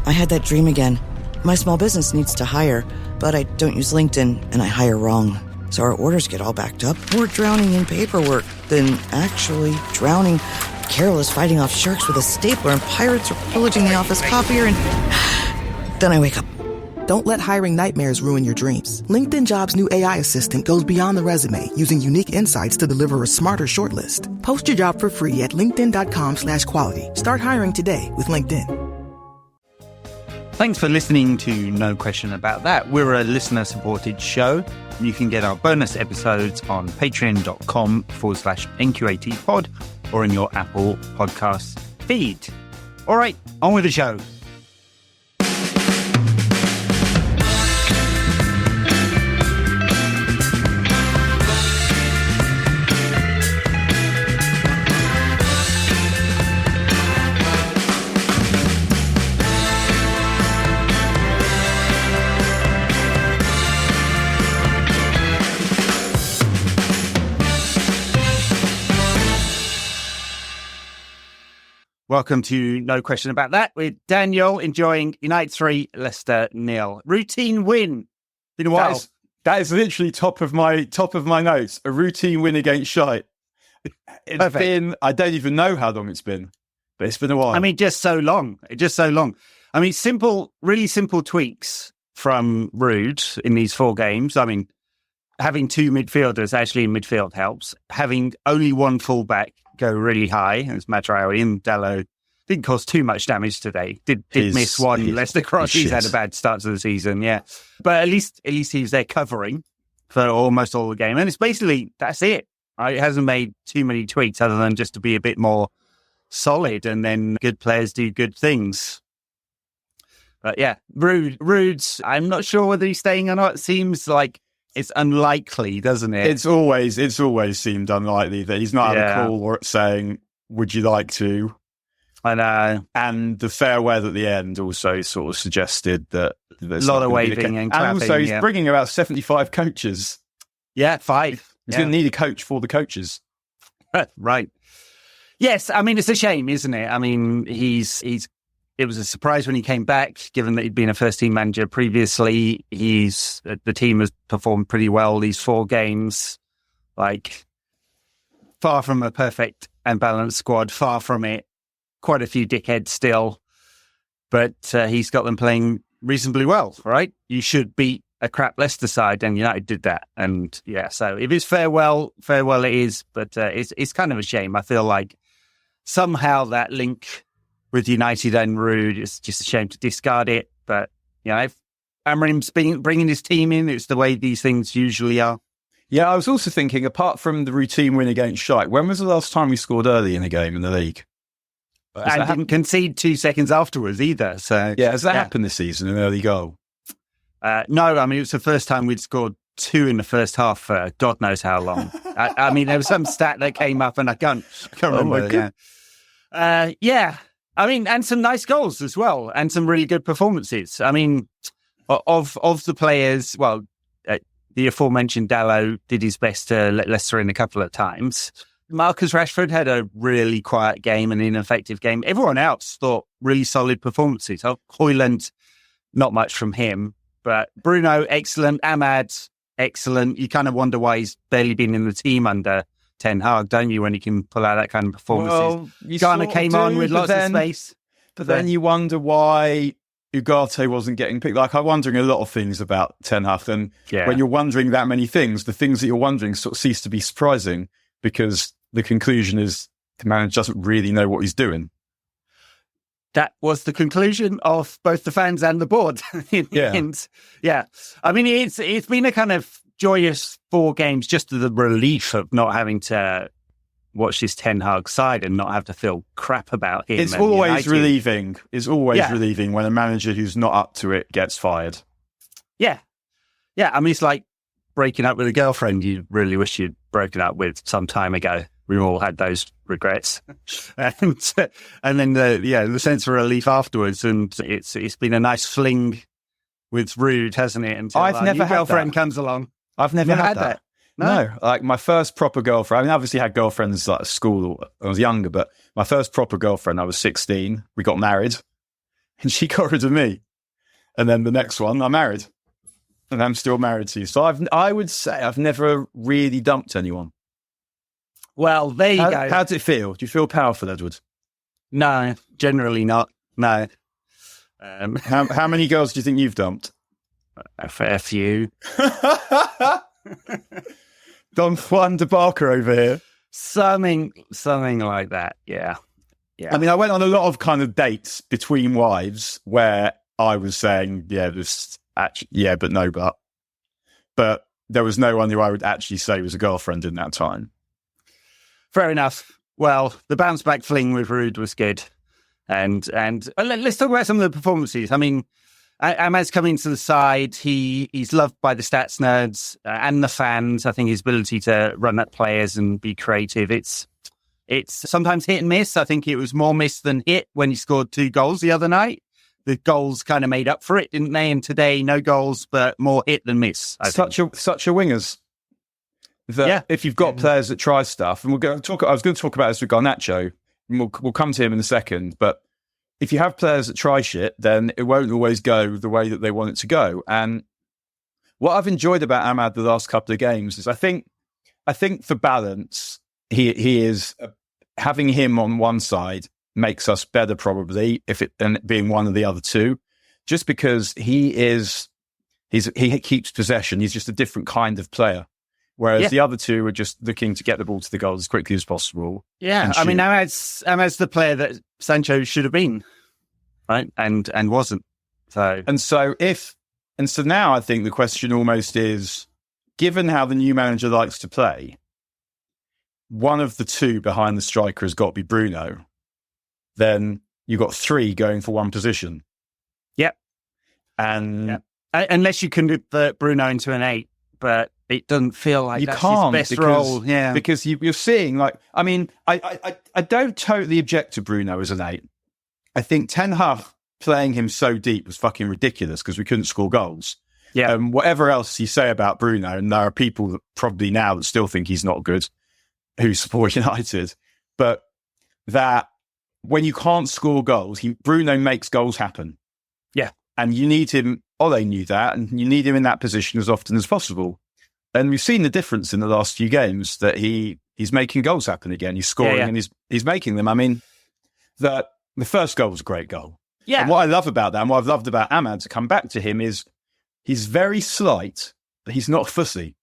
I had that dream again. My small business needs to hire, but I don't use LinkedIn, and I hire wrong. So our orders get all backed up. We're drowning in paperwork, then actually drowning. Carol is fighting off sharks with a stapler, and pirates are pillaging the office copier, and then I wake up. Don't let hiring nightmares ruin your dreams. LinkedIn Jobs' new AI assistant goes beyond the resume, using unique insights to deliver a smarter shortlist. Post your job for free at linkedin.com/quality. Start hiring today with LinkedIn. Thanks for listening to No Question About That. We're a listener-supported show. You can get our bonus episodes on patreon.com/NQATpod or in your Apple Podcasts feed. All right, on with the show. Welcome to No Question About That with Daniel, enjoying United 3, Leicester 0. Routine win. Been a while. That is literally top of my notes. A routine win against Shite. It's been, I don't even know how long it's been, but it's been a while. I mean, just so long. I mean, really simple tweaks from Ruud in these 4 games. I mean, having 2 midfielders actually in midfield helps. Having only 1 fullback go really high, as Matraoui and Dalot didn't cause too much damage today. Did miss one Leicester cross. He's had a bad start to the season, yeah. But at least he was there covering for almost all the game. And it's basically, that's it. Right? It hasn't made too many tweaks other than just to be a bit more solid, and then good players do good things. But yeah, Ruud's, I'm not sure whether he's staying or not. It seems like it's unlikely, doesn't it? It's always seemed unlikely that he's not had a call or saying, would you like to? I know. And the farewell at the end also sort of suggested that there's a lot of waving and clapping. And also he's bringing about 75 coaches. Yeah, 5. He's going to need a coach for the coaches. Right. Yes, I mean, it's a shame, isn't it? I mean, it was a surprise when he came back, given that he'd been a first-team manager previously. The team has performed pretty well these 4 games. Like, far from a perfect and balanced squad, far from it. Quite a few dickheads still. But he's got them playing reasonably well, right? You should beat a crap Leicester side, and United did that. And, yeah, so if it's farewell it is. But it's kind of a shame. I feel like somehow that link with United and Ruud, it's just a shame to discard it. But, you know, if Amorim's bringing his team in, it's the way these things usually are. Yeah, I was also thinking, apart from the routine win against Shite, when was the last time we scored early in a game in the league? And didn't concede 2 seconds afterwards either. So yeah, has that happened this season, an early goal? No, I mean, it was the first time we'd scored 2 in the first half for God knows how long. I mean, there was some stat that came up and I can't remember. Yeah. I mean, and some nice goals as well, and some really good performances. I mean, of the players, well, the aforementioned Dalot did his best to let Leicester in a couple of times. Marcus Rashford had a really quiet game, an ineffective game. Everyone else thought really solid performances. Højlund, not much from him, but Bruno, excellent. Ahmad, excellent. You kind of wonder why he's barely been in the team under Ten Hag, don't you, when he can pull out that kind of performances? Well, Ghana came on with lots of space. But then you wonder why Ugarte wasn't getting picked. Like, I'm wondering a lot of things about Ten Hag, and when you're wondering that many things, the things that you're wondering sort of cease to be surprising, because the conclusion is the manager doesn't really know what he's doing. That was the conclusion of both the fans and the board. Yeah. I mean, it's been a kind of joyous 4 games, just to the relief of not having to watch this Ten Hag side and not have to feel crap about him. It's always relieving. It's always relieving when a manager who's not up to it gets fired. Yeah. Yeah. I mean, it's like breaking up with a girlfriend you really wish you'd broken up with some time ago. We all had those regrets. And then the sense of relief afterwards. And it's been a nice fling with Ruud, hasn't it? Until I've never had girlfriend that. Comes along. I've never had that. No, like my first proper girlfriend. I mean, obviously had girlfriends like at school when I was younger, but my first proper girlfriend, I was 16. We got married. and she got rid of me. And then the next one, I'm married. And I'm still married to you. So I would say I've never really dumped anyone. Well, there you go. How does it feel? Do you feel powerful, Edward? No, generally not. No. How many girls do you think you've dumped? A fair few. Don Juan de Barca over here. Something like that. Yeah. I mean, I went on a lot of kind of dates between wives where I was saying, but no, but there was no one who I would actually say was a girlfriend in that time. Fair enough. Well, the bounce back fling with Ruud was good. And let's talk about some of the performances. I mean, Amad's coming to the side. He's loved by the stats nerds and the fans. I think his ability to run at players and be creative, it's sometimes hit and miss. I think it was more miss than hit when he scored 2 goals the other night. The goals kind of made up for it, didn't they? And today, no goals, but more hit than miss. Such a wingers. If you've got players that try stuff, and I was going to talk about this with Garnacho, and we'll come to him in a second, but if you have players that try shit, then it won't always go the way that they want it to go. And what I've enjoyed about Amad the last couple of games is I think for balance, he is having him on one side makes us better probably and being one of the other two, just because he keeps possession. He's just a different kind of player. Whereas the other two are just looking to get the ball to the goal as quickly as possible. Yeah, I mean, Amad's the player that Sancho should have been, right? And wasn't. So now I think the question almost is, given how the new manager likes to play, one of the two behind the striker has got to be Bruno. Then you've got 3 going for one position. Yep. Unless you convert Bruno into an 8, but it doesn't feel like that's his best role. Yeah, because you're seeing, like, I mean, I don't totally object to Bruno as an 8. I think Ten Hag playing him so deep was fucking ridiculous because we couldn't score goals. Yeah. Whatever else you say about Bruno, and there are people that probably now that still think he's not good, who support United, but that when you can't score goals, Bruno makes goals happen. Yeah. And you need him, Ole knew that, and you need him in that position as often as possible. And we've seen the difference in the last few games that he's making goals happen again. He's scoring and he's making them. I mean, the first goal was a great goal. Yeah. And what I love about that, and what I've loved about Amad, to come back to him, is he's very slight, but he's not fussy.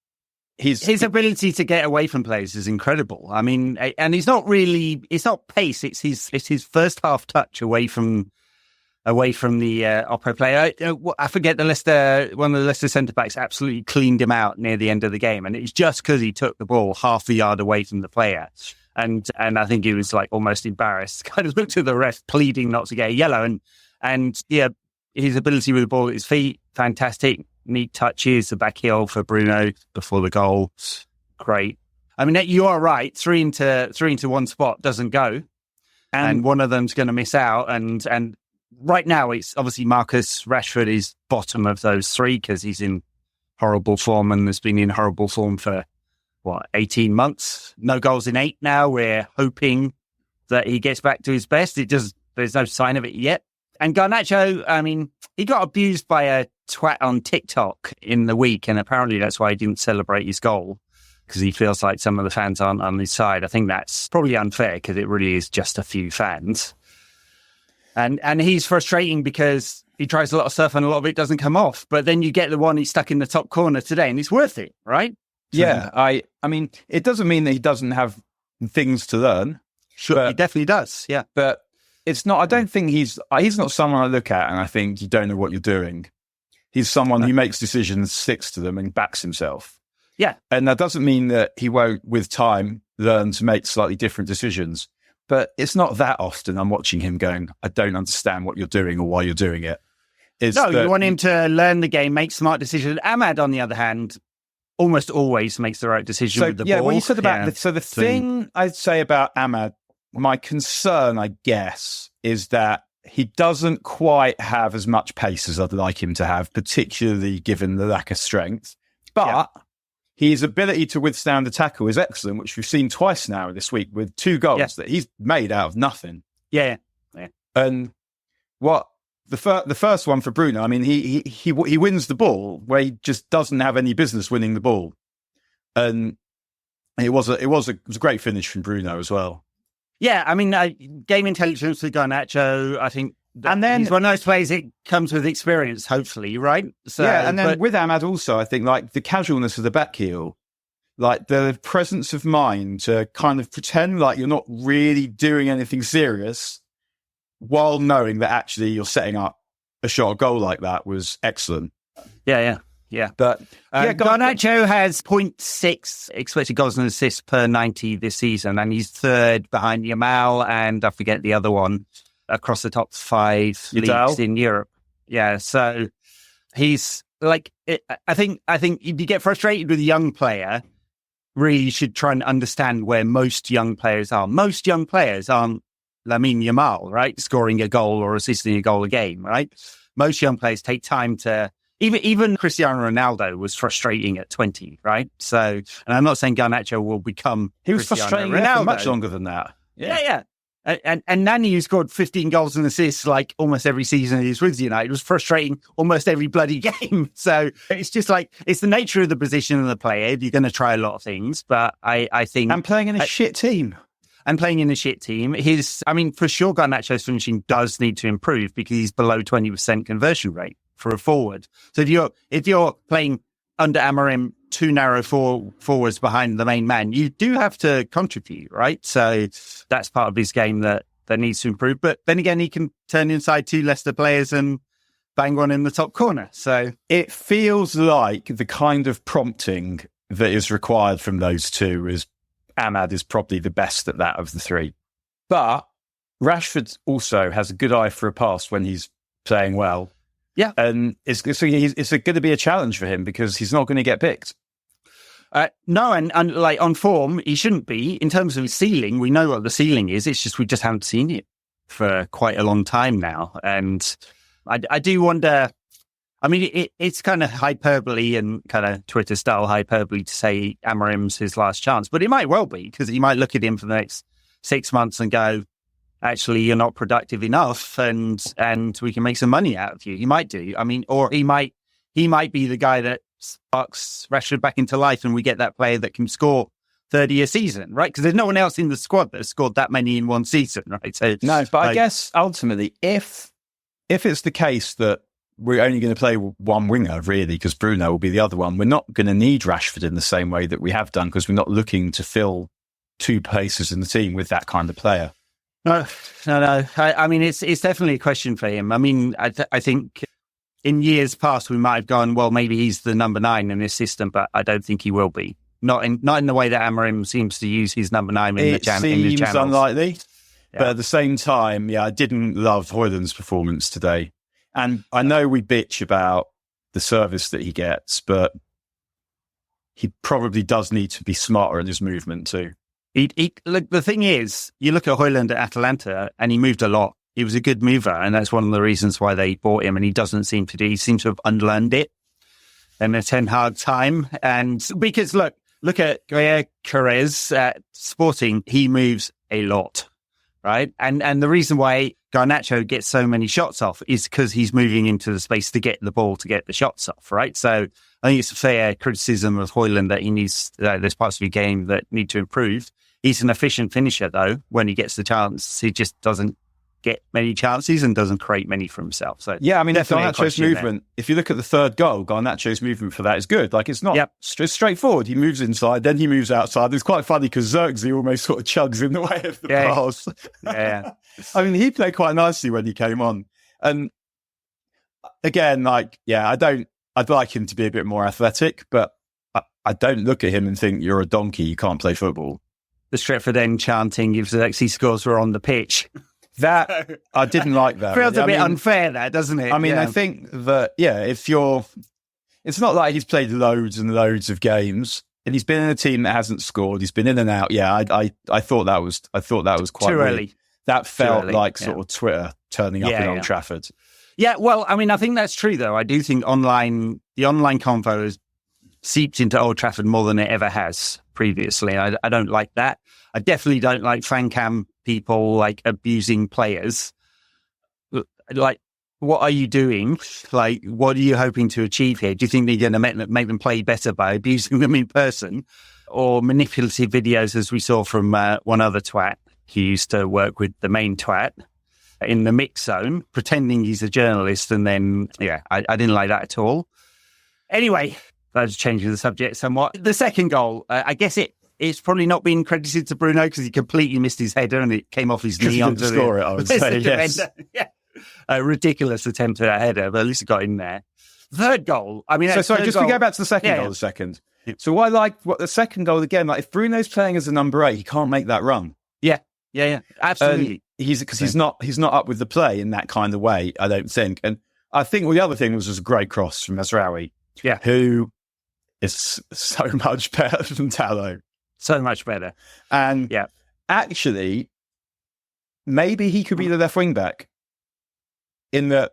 His ability to get away from players is incredible. I mean, and it's not pace. It's his first half touch away from the Oppo player. I forget one of the Leicester centre backs absolutely cleaned him out near the end of the game, and it's just because he took the ball half a yard away from the player, and I think he was like almost embarrassed. Kind of looked at the ref, pleading not to get a yellow, and his ability with the ball at his feet, fantastic. Neat touches, the back heel for Bruno before the goal, great. I mean, you are right. 3 into one spot doesn't go, and one of them's going to miss out. And right now, it's obviously Marcus Rashford is bottom of those 3 because he's in horrible form and has been in horrible form for 18 months. No goals in 8 now. We're hoping that he gets back to his best. There's no sign of it yet. And Garnacho, I mean, he got abused by a twat on TikTok in the week, and apparently that's why he didn't celebrate his goal, because he feels like some of the fans aren't on his side. I think that's probably unfair because it really is just a few fans. And he's frustrating because he tries a lot of stuff and a lot of it doesn't come off. But then you get the one he's stuck in the top corner today, and it's worth it, right? Yeah, I mean, it doesn't mean that he doesn't have things to learn. Sure, he definitely does, yeah. But it's not, I don't think he's not someone I look at and I think you don't know what you're doing. He's someone who makes decisions, sticks to them and backs himself. Yeah. And that doesn't mean that he won't, with time, learn to make slightly different decisions. But it's not that often I'm watching him going, I don't understand what you're doing or why you're doing it. You want him to learn the game, make smart decisions. Ahmad, on the other hand, almost always makes the right decision with the ball. When you said about the thing I'd say about Ahmad, my concern, I guess, is that he doesn't quite have as much pace as I'd like him to have, particularly given the lack of strength. But his ability to withstand the tackle is excellent, which we've seen twice now this week with 2 goals that he's made out of nothing. Yeah. And what the first one for Bruno, I mean, he wins the ball where he just doesn't have any business winning the ball, and it was a great finish from Bruno as well. Yeah, I mean, game intelligence with Garnacho, I think. And then he's one of those players. It comes with experience, hopefully, right? So, yeah, and then with Ahmad also, I think like the casualness of the back heel, like the presence of mind to kind of pretend like you're not really doing anything serious, while knowing that actually you're setting up a shot goal like that was excellent. Yeah. But Garnacho has 0.6 expected goals and assists per 90 this season, and he's third behind Yamal and I forget the other one across the top 5 leagues in Europe. Yeah, so he's like, I think if you get frustrated with a young player, really you should try and understand where most young players are. Most young players aren't Lamine Yamal, right? Scoring a goal or assisting a goal a game, right? Most young players take time to, even Cristiano Ronaldo was frustrating at 20, right? So, and I'm not saying Garnacho will become He was frustrating for much longer than that. Yeah. And Nani, who scored 15 goals and assists like almost every season he was with United, was frustrating almost every bloody game. So it's just like, it's the nature of the position of the player. You're going to try a lot of things, but I think... And playing in a shit team. And playing in a shit team. For sure, Garnacho's finishing does need to improve because he's below 20% conversion rate for a forward. So if you're playing under Amorim, too narrow forwards behind the main man, you do have to contribute, right? So that's part of his game that needs to improve. But then again, he can turn inside 2 Leicester players and bang one in the top corner. So it feels like the kind of prompting that is required from those two is Ahmad is probably the best at that of the 3. But Rashford also has a good eye for a pass when he's playing well. Yeah. And it's going to be a challenge for him because he's not going to get picked. No, and like on form, he shouldn't be. In terms of his ceiling, we know what the ceiling is. It's just we just haven't seen it for quite a long time now. And I do wonder, I mean, it's kind of hyperbole and kind of Twitter style hyperbole to say Amorim's his last chance, but it might well be because he might look at him for the next 6 months and go, actually, you're not productive enough and we can make some money out of you. He might do. I mean, or he might be the guy that sparks Rashford back into life and we get that player that can score 30 a season, right? Because there's no one else in the squad that has scored that many in one season, right? So no, but I guess ultimately, if it's the case that we're only going to play one winger, really, because Bruno will be the other one, we're not going to need Rashford in the same way that we have done because we're not looking to fill 2 places in the team with that kind of player. No. I mean, it's definitely a question for him. I mean, I think in years past we might have gone, well, maybe he's the number 9 in this system, but I don't think he will be. Not in the way that Amorim seems to use his number 9 in the channels. It seems unlikely, but at the same time, I didn't love Højlund's performance today, and I know we bitch about the service that he gets, he probably does need to be smarter in his movement too. Look, the thing is, you look at Højlund at Atalanta, and he moved a lot. He was a good mover, and that's one of the reasons why they bought him. And he doesn't seem to do. He seems to have unlearned it in a Ten Hag time. And because look at Carrez at Sporting, he moves a lot, right? And the reason why Garnacho gets so many shots off is because he's moving into the space to get the ball, to get the shots off, right? So I think it's a fair criticism of Højlund that he needs, there's parts of your game that need to improve. He's an efficient finisher, though. When he gets the chance, he just doesn't get many chances and doesn't create many for himself. So yeah, I mean, Garnacho's movement, if you look at the third goal, Garnacho's movement for that is good. Like, it's not it's straightforward. He moves inside, then he moves outside. It's quite funny because Xerxes almost sort of chugs in the way of the pass. Yeah. I mean, he played quite nicely when he came on. And again, I'd like him to be a bit more athletic, but I don't look at him and think you're a donkey, you can't play football. The Stretford End chanting if Xerxes scores were on the pitch. That, I didn't like that. Feels a bit unfair, that, doesn't it? I mean, I think that, it's not like he's played loads and loads of games, and he's been in a team that hasn't scored. He's been in and out. Yeah, I thought that was quite too weird. Early. That felt like sort of Twitter turning up in Old Trafford. Yeah, well, I mean, I think that's true, though. I do think the online convo has seeped into Old Trafford more than it ever has previously. I don't like that. I definitely don't like fan cam people like abusing players. Like what are you doing? Like, what are you hoping to achieve here? Do you think they're going to make them play better by abusing them in person, or manipulative videos, as we saw from one other twat who used to work with the main twat in the mix zone, pretending he's a journalist? And then, I didn't like that at all. Anyway, that's changing the subject somewhat. The second goal, I guess it's probably not been credited to Bruno because he completely missed his header and it came off his knee onto the score it, I would say, yes. Yeah. A ridiculous attempt at a header, but at least it got in there. Third goal. I mean, so to go back to the second goal a second. Yeah. So I like what the second goal again. Like if Bruno's playing as a number 8, he can't make that run. Yeah, absolutely. He's not up with the play in that kind of way, I don't think. And I think the other thing was a great cross from Mazraoui, who is so much better than Dalot. So much better. And actually, maybe he could be the left wing back. In that,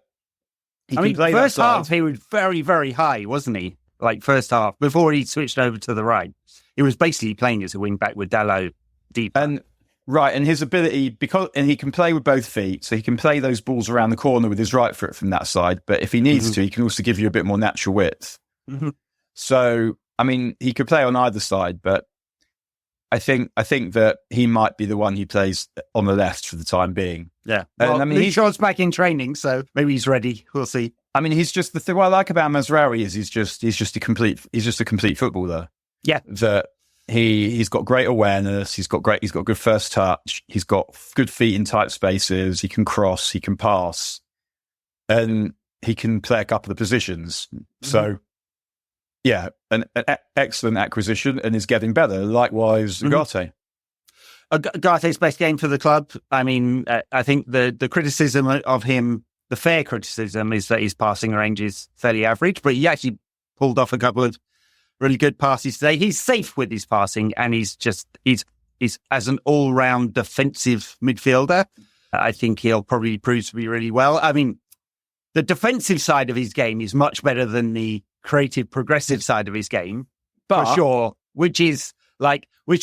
first half he was very, very high, wasn't he? Like first half, before he switched over to the right, he was basically playing as a wing back with Dalot deep. And his ability and he can play with both feet, so he can play those balls around the corner with his right foot from that side. But if he needs to, he can also give you a bit more natural width. Mm-hmm. So I mean, he could play on either side, but I think that he might be the one who plays on the left for the time being. Yeah. Well, Luke Shaw's back in training, so maybe he's ready. We'll see. I mean, he's just the thing. What I like about Mazraoui is he's just a complete footballer. Yeah. That he's got great awareness. He's got good first touch. He's got good feet in tight spaces. He can cross. He can pass, and he can play a couple of positions. Mm-hmm. So. Yeah, an excellent acquisition and is getting better. Likewise, Ugarte. Ugarte's best game for the club. I mean, I think the criticism of him, the fair criticism, is that his passing range is fairly average, but he actually pulled off a couple of really good passes today. He's safe with his passing, and he's as an all-round defensive midfielder. I think he'll probably prove to be really well. I mean, the defensive side of his game is much better than the creative, progressive side of his game, for sure, which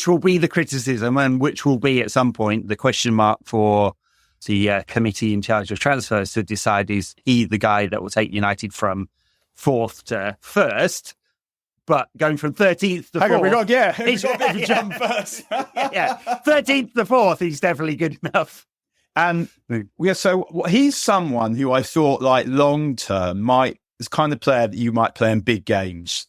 will be the criticism and which will be at some point the question mark for the committee in charge of transfers to decide, is he the guy that will take United from 4th to 1st? But going from 13th to 4th... He's got a bit of a jump first. 13th to 4th, he's definitely good enough. And so he's someone who I thought, like, long-term is kind of player that you might play in big games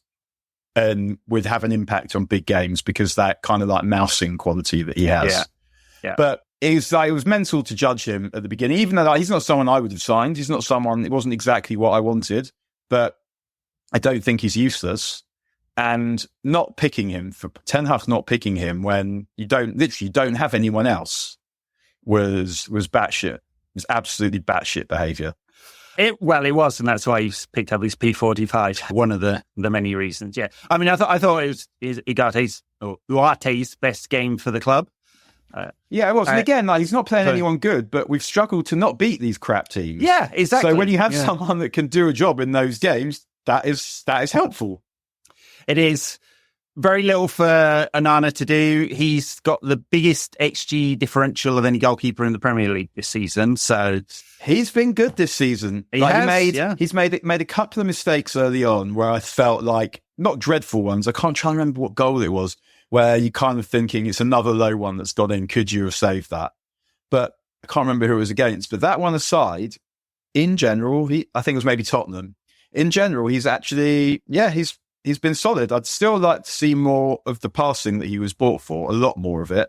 and would have an impact on big games because that kind of like mousing quality that he has. Yeah. But it was mental to judge him at the beginning, even though he's not someone I would have signed. He's not someone, it wasn't exactly what I wanted, but I don't think he's useless. And not picking him, for Ten Hag not picking him when you don't have anyone else was batshit. It was absolutely batshit behaviour. It was, and that's why he's picked up his P45. One of the many reasons. Yeah, I mean, I thought it was Ugarte's best game for the club. It was. And again, he's not playing anyone good, but we've struggled to not beat these crap teams. Yeah, exactly. So when you have someone that can do a job in those games, that is helpful. It is. Very little for Onana to do. He's got the biggest XG differential of any goalkeeper in the Premier League this season. So he's been good this season. He's made a couple of mistakes early on where I felt like, not dreadful ones. I can't try and remember what goal it was, where you kind of thinking it's another low one that's gone in. Could you have saved that? But I can't remember who it was against. But that one aside, in general, I think it was maybe Tottenham. In general, he's actually, he's been solid. I'd still like to see more of the passing that he was bought for, a lot more of it.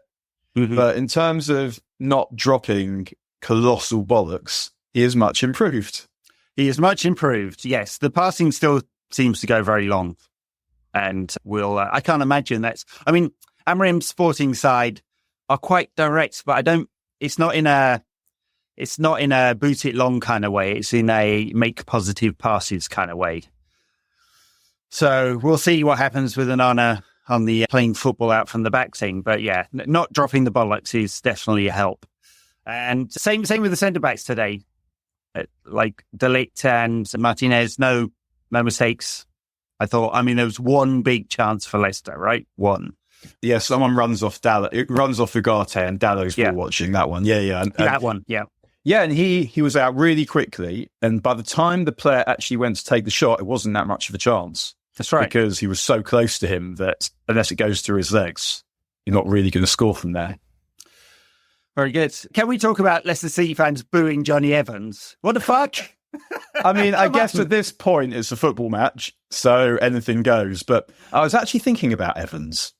Mm-hmm. But in terms of not dropping colossal bollocks, he is much improved. He is much improved, yes. The passing still seems to go very long. And I can't imagine Amorim's Sporting side are quite direct, but it's not in a boot it long kind of way. It's in a make positive passes kind of way. So we'll see what happens with Onana on the playing football out from the back thing. But not dropping the bollocks is definitely a help. And same with the centre-backs today. Like De Ligt and Martinez, no mistakes. There was one big chance for Leicester, right? One. Yeah, someone runs off Ugarte and Dallow's watching that one. Yeah. That one, yeah. Yeah, and he was out really quickly. And by the time the player actually went to take the shot, it wasn't that much of a chance. That's right. Because he was so close to him that unless it goes through his legs, you're not really going to score from there. Very good. Can we talk about Leicester City fans booing Johnny Evans? What the fuck? I mean, I guess at this point it's a football match, so anything goes. But I was actually thinking about Evans.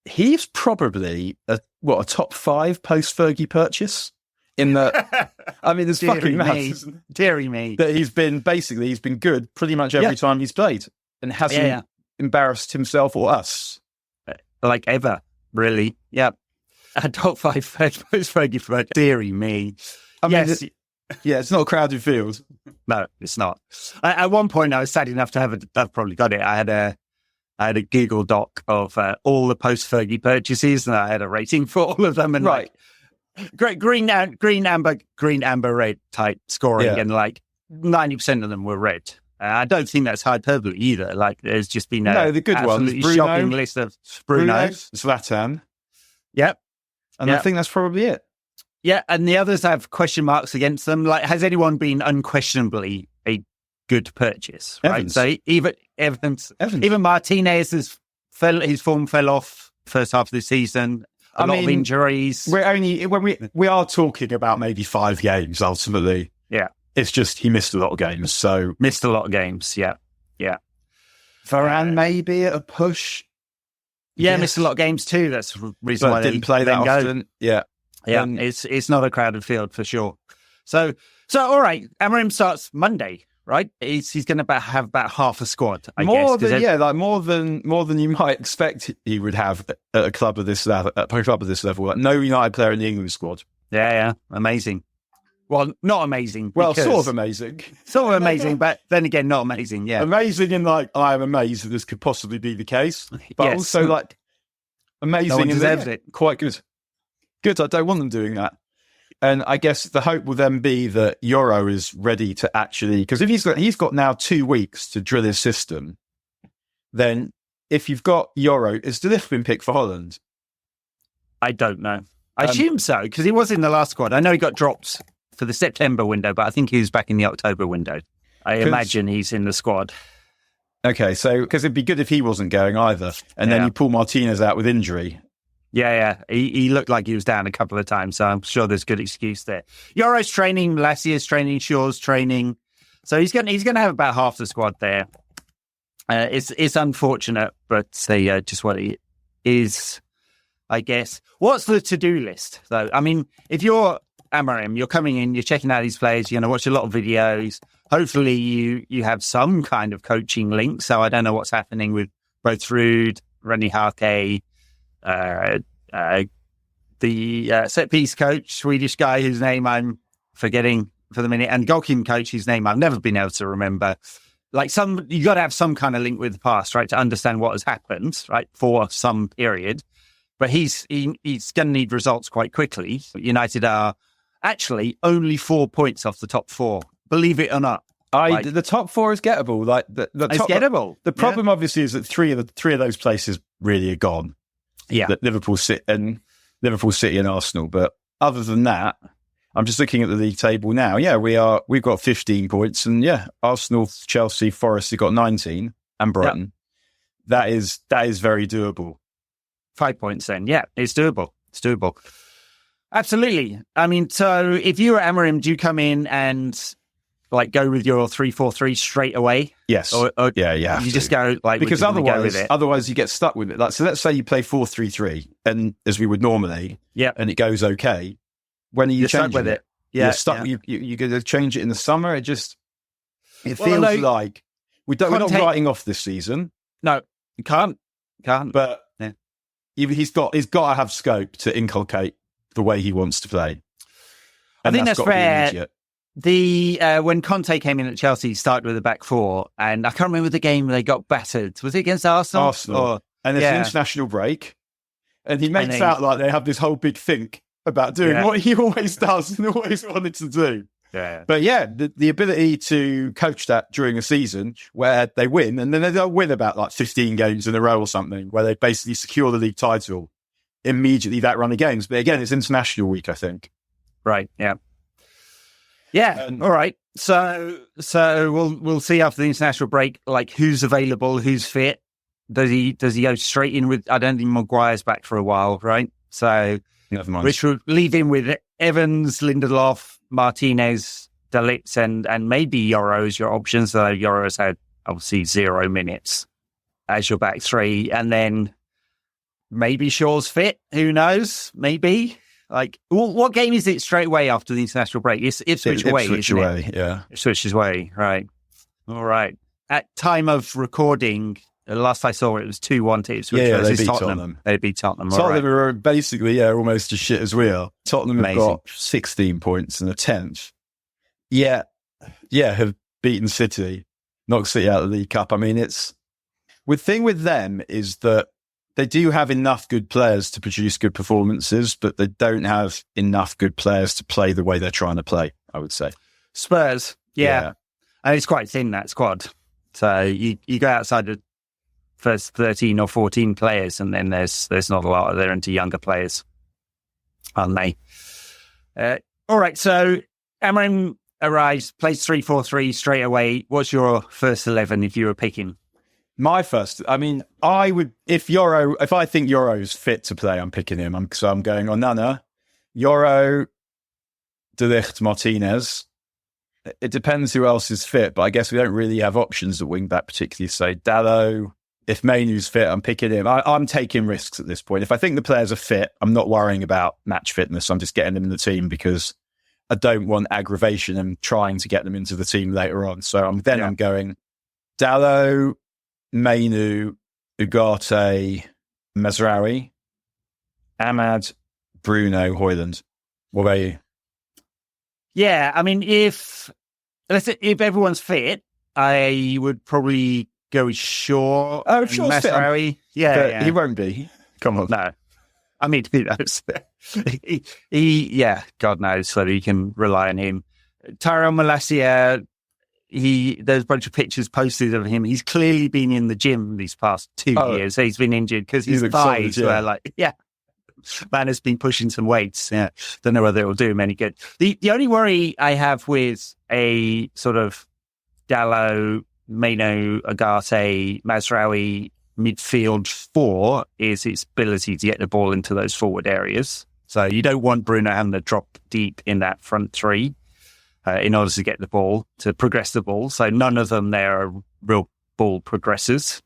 He's probably a top 5 post-Fergie purchase. In the, I mean, there's fucking nuts. Deary me. That he's been good pretty much every time he's played and hasn't embarrassed himself or us. Like ever, really. Yeah. A top 5 post-Fergie for deary me. I mean, it's not a crowded field. No, it's not. At one point, I was sad enough to I've probably got it. I had a Google Doc of all the post-Fergie purchases, and I had a rating for all of them. And right. Great green, amber, red type scoring, and like 90% of them were red. I don't think that's hyperbole either. Like there's just been the good ones. Bruno, shocking list of Bruno, Zlatan. Yep, and I think that's probably it. Yeah, and the others have question marks against them. Like, has anyone been unquestionably a good purchase? Evans. Right, so even Evans. Even Martinez his form fell off first half of the season. A lot of injuries. We are talking about maybe 5 games ultimately. Yeah. It's just he missed a lot of games. So missed a lot of games. Yeah. Varane maybe at a push. Yeah, missed a lot of games too. That's the reason why they didn't play that often. Yeah. It's not a crowded field for sure. So all right. Amorim starts Monday, right? He's going to have about half a squad. More than you might expect he would have at a club of this level. Like no United player in the England squad. Yeah, amazing. Well, not amazing. Well, sort of amazing. Sort of amazing, but then again, not amazing. Yeah, amazing in like I am amazed that this could possibly be the case, but also like amazing. No one deserves it. Quite good. Good. I don't want them doing that. And I guess the hope will then be that Euro is ready to actually, because if he's got now 2 weeks to drill his system, then if you've got Euro, is De Ligt been picked for Holland? I don't know. I assume so, because he was in the last squad. I know he got dropped for the September window, but I think he was back in the October window. I imagine he's in the squad. Okay, so because it'd be good if he wasn't going either, and then you pull Martinez out with injury. Yeah. He looked like he was down a couple of times, so I'm sure there's good excuse there. Euro's training, Lassia's training, Shaw's training, so he's going to have about half the squad there. It's unfortunate, but just what it is, I guess. What's the to-do list, though? I mean, if you're Amorim, you're coming in, you're checking out these players, you're going to watch a lot of videos. Hopefully you have some kind of coaching link. So I don't know what's happening with both Ruud, Rani Hake, the set-piece coach, Swedish guy whose name I'm forgetting for the minute, and goalkeeping coach whose name I've never been able to remember. Like you got to have some kind of link with the past, right, to understand what has happened, right, for some period. But he's going to need results quite quickly. United are actually only 4 points off the top 4. Believe it or not. The top 4 is gettable. Like it's gettable. The problem obviously is that three of those places really are gone. Yeah, that Liverpool City and Arsenal. But other than that, I'm just looking at the league table now. Yeah, we've got 15 points, and Arsenal, Chelsea, Forest have got 19, and Brighton. That is very doable. 5 points then. Yeah, it's doable. Absolutely. I mean, so if you were Amorim, do you come in and like go with your 3-4-3 straight away? Yes. Or you just go like, because otherwise you get stuck with it. Like, so let's say you play 4-3-3 and as we would normally, and it goes okay. When are you changing with it? Yeah, you're stuck. Yeah. You're going to change it in the summer. It feels like we're not writing off this season. No, you can't. But he's got to have scope to inculcate the way he wants to play. I think that's fair. When Conte came in at Chelsea, he started with a back 4, and I can't remember the game they got battered. Was it against Arsenal? And there's an international break, and he makes out like they have this whole big think about doing what he always does and always wanted to do. Yeah. But the ability to coach that during a season where they win, and then they'll win about like 15 games in a row or something, where they basically secure the league title immediately that run of games. But again, it's international week, I think. Right, yeah. Yeah. All right. So we'll see after the international break, like who's available, who's fit. Does he go straight in with? I don't think Maguire's back for a while, right? So never mind. Rich will leave in with Evans, Lindelof, Martinez, De Ligt, and maybe Yoro's your options. Though Yoro's had obviously 0 minutes as your back three, and then maybe Shaw's fit. Who knows? Maybe. Like, what game is it straight away after the international break? It's Ipswich away, Ipswich isn't away, it? yeah. Ipswich away, right. All right. At time of recording, the last I saw it was 2-1 to Ipswich. Yeah, they beat Tottenham. They beat Tottenham. Tottenham are basically, almost as shit as we are. Tottenham have got 16 points and a 10th. Yeah, have beaten City, knocked City out of the League Cup. I mean, the thing with them is that they do have enough good players to produce good performances, but they don't have enough good players to play the way they're trying to play, I would say. Spurs, yeah. And it's quite thin, that squad. So you go outside the first 13 or 14 players, and then there's not a lot. They're into younger players, aren't they? All right, so Amorim arrives, plays 3-4-3 straight away. What's your first 11 if you were picking? My first, I mean, I would, if I think Yoro's fit to play, I'm picking him. So I'm going Onana, Yoro, De Ligt, Martinez. It depends who else is fit, but I guess we don't really have options at wing back, particularly. So Dalot, if Mainoo's fit, I'm picking him. I'm taking risks at this point. If I think the players are fit, I'm not worrying about match fitness. I'm just getting them in the team because I don't want aggravation and trying to get them into the team later on. So I'm going Dalot, Mainoo, Ugarte, Mazraoui, Ahmad, Bruno, Højlund. What about you? Yeah, I mean, if everyone's fit, I would probably go with Shaw. Oh, Shaw's Mazraoui. Yeah, he won't be. Come on. No. I mean, who knows? God knows whether you can rely on him. Tyrell Malacia, there's a bunch of pictures posted of him. He's clearly been in the gym these past 2 years. He's been injured because his thighs were man has been pushing some weights. Yeah. Don't know whether it will do him any good. The only worry I have with a sort of Dalot, Mainoo, Ugarte, Mazraoui midfield 4 is its ability to get the ball into those forward areas. So you don't want Bruno having to drop deep in that front 3. In order to get the ball, to progress the ball. So none of them there are real ball progressors.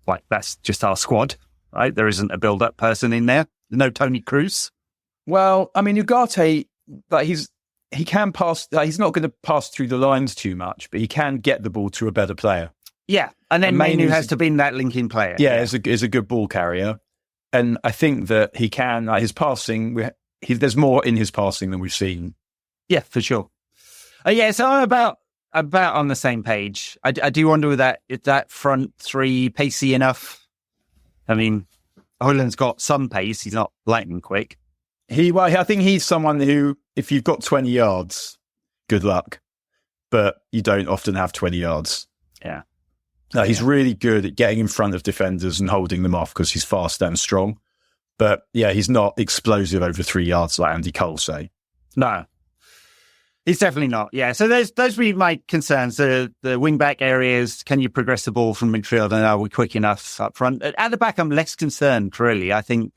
But that's just our squad, right? There isn't a build-up person in there. No Tony Cruz. Well, I mean, Ugarte, he can pass. He's not going to pass through the lines too much, but he can get the ball to a better player. Yeah, and then Mainoo has to be that linking player. Yeah, is a good ball carrier. And I think that he can, his passing, there's more in his passing than we've seen. Yeah, for sure. So I'm about on the same page. I do wonder if that front 3 pacey enough. I mean, Højlund's got some pace. He's not lightning quick. I think he's someone who, if you've got 20 yards, good luck. But you don't often have 20 yards. Yeah. No, he's really good at getting in front of defenders and holding them off because he's fast and strong. But yeah, he's not explosive over 3 yards like Andy Cole say. No. He's definitely not. Yeah, so those would be my concerns. The wing-back areas, can you progress the ball from midfield and are we quick enough up front? At the back, I'm less concerned, really. I don't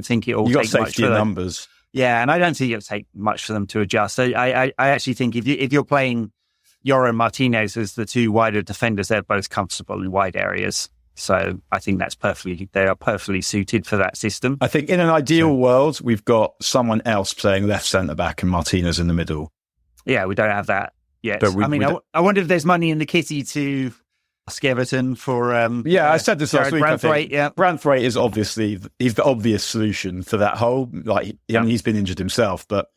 think it will take much for them. You've got safety in numbers. Yeah, and I don't think it'll take much for them to adjust. So I actually think if you're playing Yoro and Martinez as the 2 wider defenders, they're both comfortable in wide areas. So I think they are perfectly suited for that system. I think in an ideal world, we've got someone else playing left centre-back and Martinez in the middle. Yeah, we don't have that yet. I wonder if there's money in the kitty to ask Everton for... I said this last week. Branthwaite is obviously he's the obvious solution for that hole. He's been injured himself, but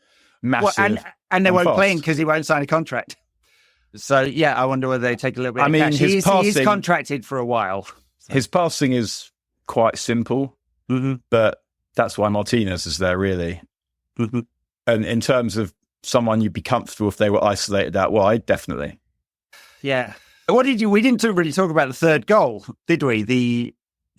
massive. And they won't play him because he won't sign a contract. So, I wonder whether they take a little bit of cash. He's contracted for a while. So. His passing is quite simple, but that's why Martinez is there, really. Mm-hmm. And in terms of someone you'd be comfortable if they were isolated out wide, definitely. Yeah. We didn't really talk about the third goal, did we? The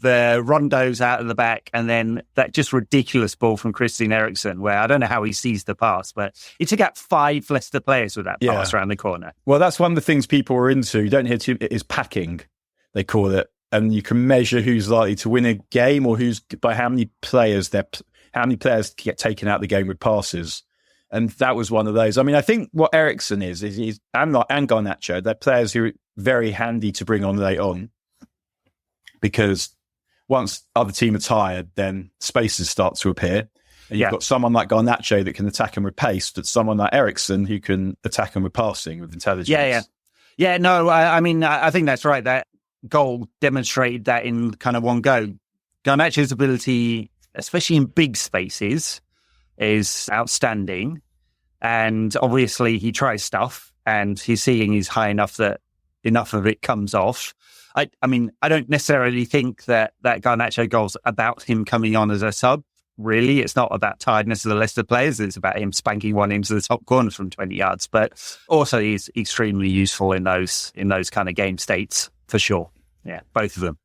the rondos out of the back, and then that just ridiculous ball from Christian Eriksen, where I don't know how he sees the pass, but he took out 5 Leicester players with that pass around the corner. Well, that's one of the things people are into. You don't hear too, is packing, they call it. And you can measure who's likely to win a game or who's by how many players get taken out of the game with passes. And that was one of those. I mean, I think what Eriksen is he's and Garnacho, they're players who are very handy to bring on late on, because once other team are tired, then spaces start to appear. And you've got someone like Garnacho that can attack them with pace, but someone like Eriksen who can attack them with passing, with intelligence. Yeah, no, I mean, I think that's right. That goal demonstrated that in kind of one go. Garnacho's ability, especially in big spaces, is outstanding. And obviously he tries stuff, and his ceiling is high enough that enough of it comes off. I mean, I don't necessarily think that Garnacho goal's about him coming on as a sub. Really, it's not about tiredness of the Leicester players. It's about him spanking one into the top corners from 20 yards. But also, he's extremely useful in those kind of game states, for sure. Yeah, both of them.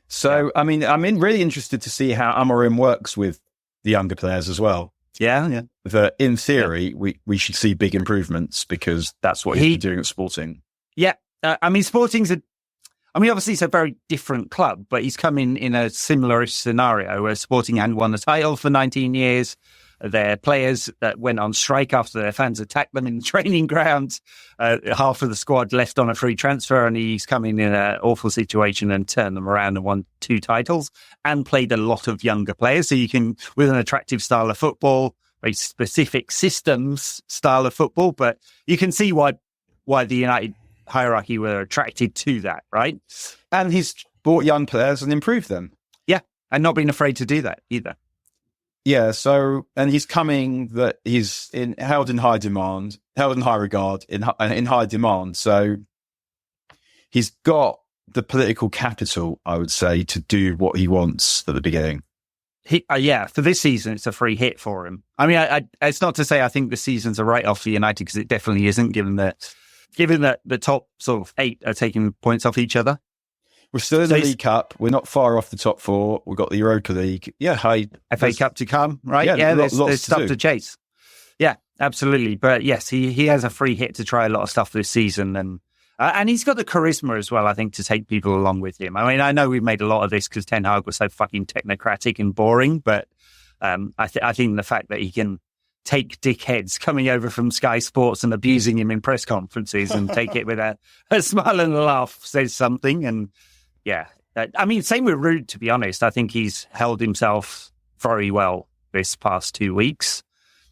So, I mean, I'm really interested to see how Amorim works with the younger players as well. Yeah. That in theory, we should see big improvements, because that's what he's been doing at Sporting. Yeah. I mean, obviously it's a very different club, but he's come in a similar-ish scenario where Sporting hadn't won the title for 19 years. Their players that went on strike after their fans attacked them in the training grounds. Half of the squad left on a free transfer, and he's come in an awful situation and turned them around and won 2 titles and played a lot of younger players. So you can, with an attractive style of football, very specific systems style of football, but you can see why the United hierarchy were attracted to that, right? And he's bought young players and improved them. Yeah, and not been afraid to do that either. Yeah, so, and he's coming that he's held in high demand, held in high regard, in high demand. So he's got the political capital, I would say, to do what he wants at the beginning. For this season, it's a free hit for him. I mean, it's not to say I think the season's a write-off for United, because it definitely isn't, given that the top sort of 8 are taking points off each other. We're still in the League Cup. We're not far off the top 4. We've got the Europa League. Yeah, FA Cup to come, right? Yeah, there's stuff to chase. Yeah, absolutely. But yes, he has a free hit to try a lot of stuff this season, and he's got the charisma as well, I think, to take people along with him. I mean, I know we've made a lot of this because Ten Hag was so fucking technocratic and boring, but I think the fact that he can take dickheads coming over from Sky Sports and abusing him in press conferences and take it with a smile and a laugh says something. And yeah, I mean, same with Ruud, to be honest. I think he's held himself very well this past 2 weeks.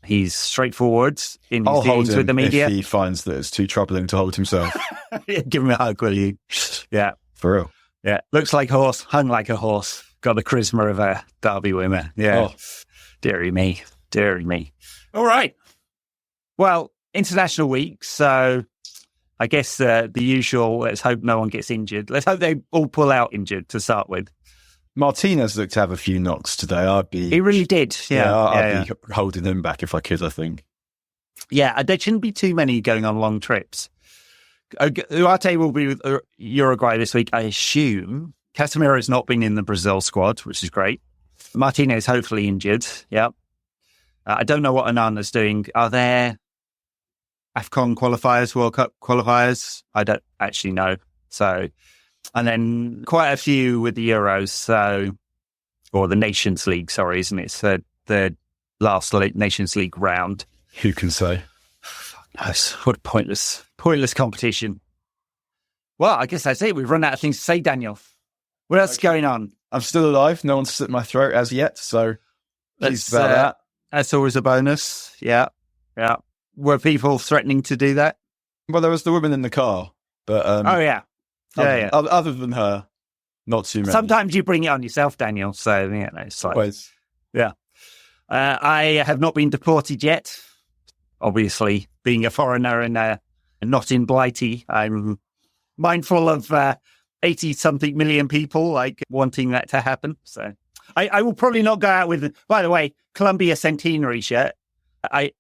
He's straightforward in his dealings with the media. If he finds that it's too troubling to hold himself. Give him a hug, will you? Yeah. For real. Yeah. Looks like a horse, hung like a horse. Got the charisma of a Derby winner. Yeah. Oh. Deary me. All right. Well, international week, so I guess the usual, let's hope no one gets injured. Let's hope they all pull out injured to start with. Martinez looked to have a few knocks today. He really did. I'd be holding him back if I could, I think. Yeah, there shouldn't be too many going on long trips. Ugarte will be with Uruguay this week, I assume. Casemiro's not been in the Brazil squad, which is great. Martinez hopefully injured. Yeah. I don't know what Onana's doing. Are there AFCON qualifiers, World Cup qualifiers? I don't actually know. So, and then quite a few with the Euros, or the Nations League, sorry, isn't it? So the last Nations League round. Who can say? What a pointless competition. Well, I guess that's it. We've run out of things to say, Daniel. What else is going on? I'm still alive. No one's slit my throat as yet, so pleased about that. That's always a bonus. Yeah. Were people threatening to do that? Well, there was the woman in the car, but other than her, not too many. Sometimes you bring it on yourself, Daniel. So it's like always. Yeah. I have not been deported yet. Obviously, being a foreigner and not in Blighty, I'm mindful of 80-something million people like wanting that to happen. So I will probably not go out with, by the way, Columbia Centenary shirt.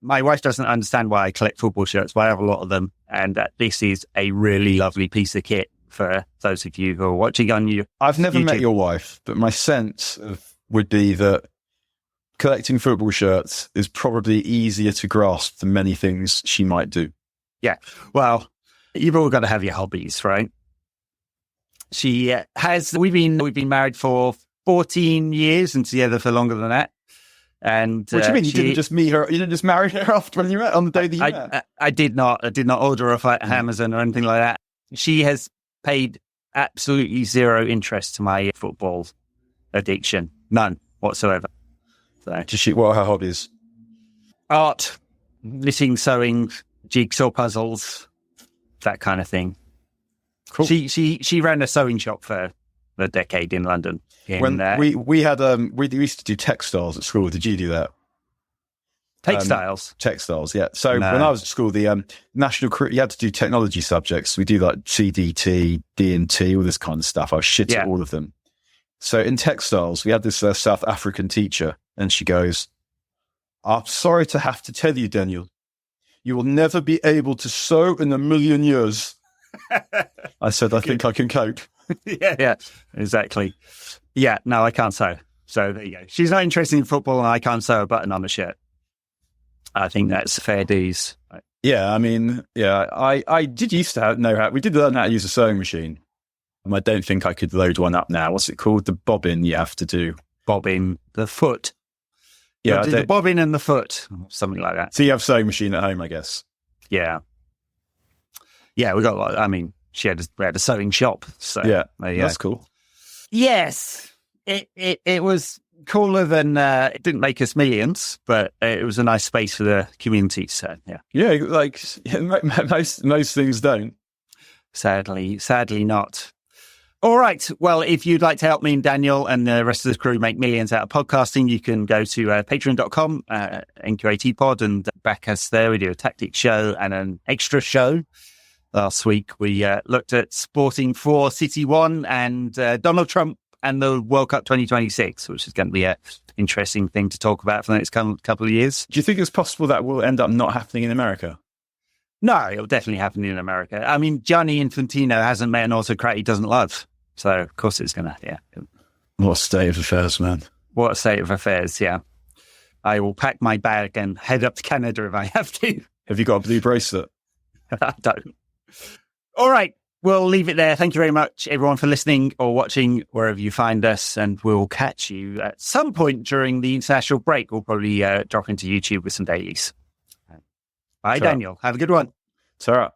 My wife doesn't understand why I collect football shirts, but I have a lot of them. And this is a really lovely piece of kit for those of you who are watching on you. I've never YouTube. met your wife, but my sense would be that collecting football shirts is probably easier to grasp than many things she might do. Yeah. Well, you've all got to have your hobbies, right? She we've been married for 14 years and together for longer than that. And what do you mean? You didn't just meet her? You didn't just marry her after when you met on the day that you met? I did not. I did not order off Amazon or anything like that. She has paid absolutely zero interest to my football addiction. None whatsoever. So, what are her hobbies? Art, knitting, sewing, jigsaw puzzles, that kind of thing. Cool. She ran a sewing shop for a decade in London. When we used to do textiles at school. Did you do that? Textiles? Textiles, yeah. So when I was at school, the you had to do technology subjects. We do like CDT, D&T, all this kind of stuff. I was shit at all of them. So in textiles, we had this South African teacher, and she goes, "I'm sorry to have to tell you, Daniel, you will never be able to sew in a million years." I said, "I think I can cope." Yeah, exactly. Yeah, no, I can't sew. So there you go. She's not interested in football, and I can't sew a button on a shirt. I think that's fair dues. Yeah, I mean, yeah, I did used to know how. We did learn how to use a sewing machine. I don't think I could load one up now. What's it called? The bobbin you have to do. Bobbin, the foot. Yeah, the bobbin and the foot, something like that. So you have a sewing machine at home, I guess. Yeah. Yeah, we got. I mean, we had a sewing shop. So yeah, that's cool. Yes, it was cooler than it didn't make us millions, but it was a nice space for the community. So yeah, like most things don't. Sadly not. All right. Well, if you'd like to help me and Daniel and the rest of the crew make millions out of podcasting, you can go to patreon.com, NQAT Pod, and back us there. We do a tactics show and an extra show. Last week, we looked at Sporting 4, City 1, and Donald Trump and the World Cup 2026, which is going to be an interesting thing to talk about for the next couple of years. Do you think it's possible that will end up not happening in America? No, it'll definitely happen in America. I mean, Gianni Infantino hasn't met an autocrat he doesn't love. So, of course, it's going to, yeah. What a state of affairs, man. What a state of affairs, yeah. I will pack my bag and head up to Canada if I have to. Have you got a blue bracelet? I don't. All right. We'll leave it there. Thank you very much, everyone, for listening or watching wherever you find us. And we'll catch you at some point during the international break. We'll probably drop into YouTube with some dailies. Bye, Daniel. Have a good one. Ta-ra.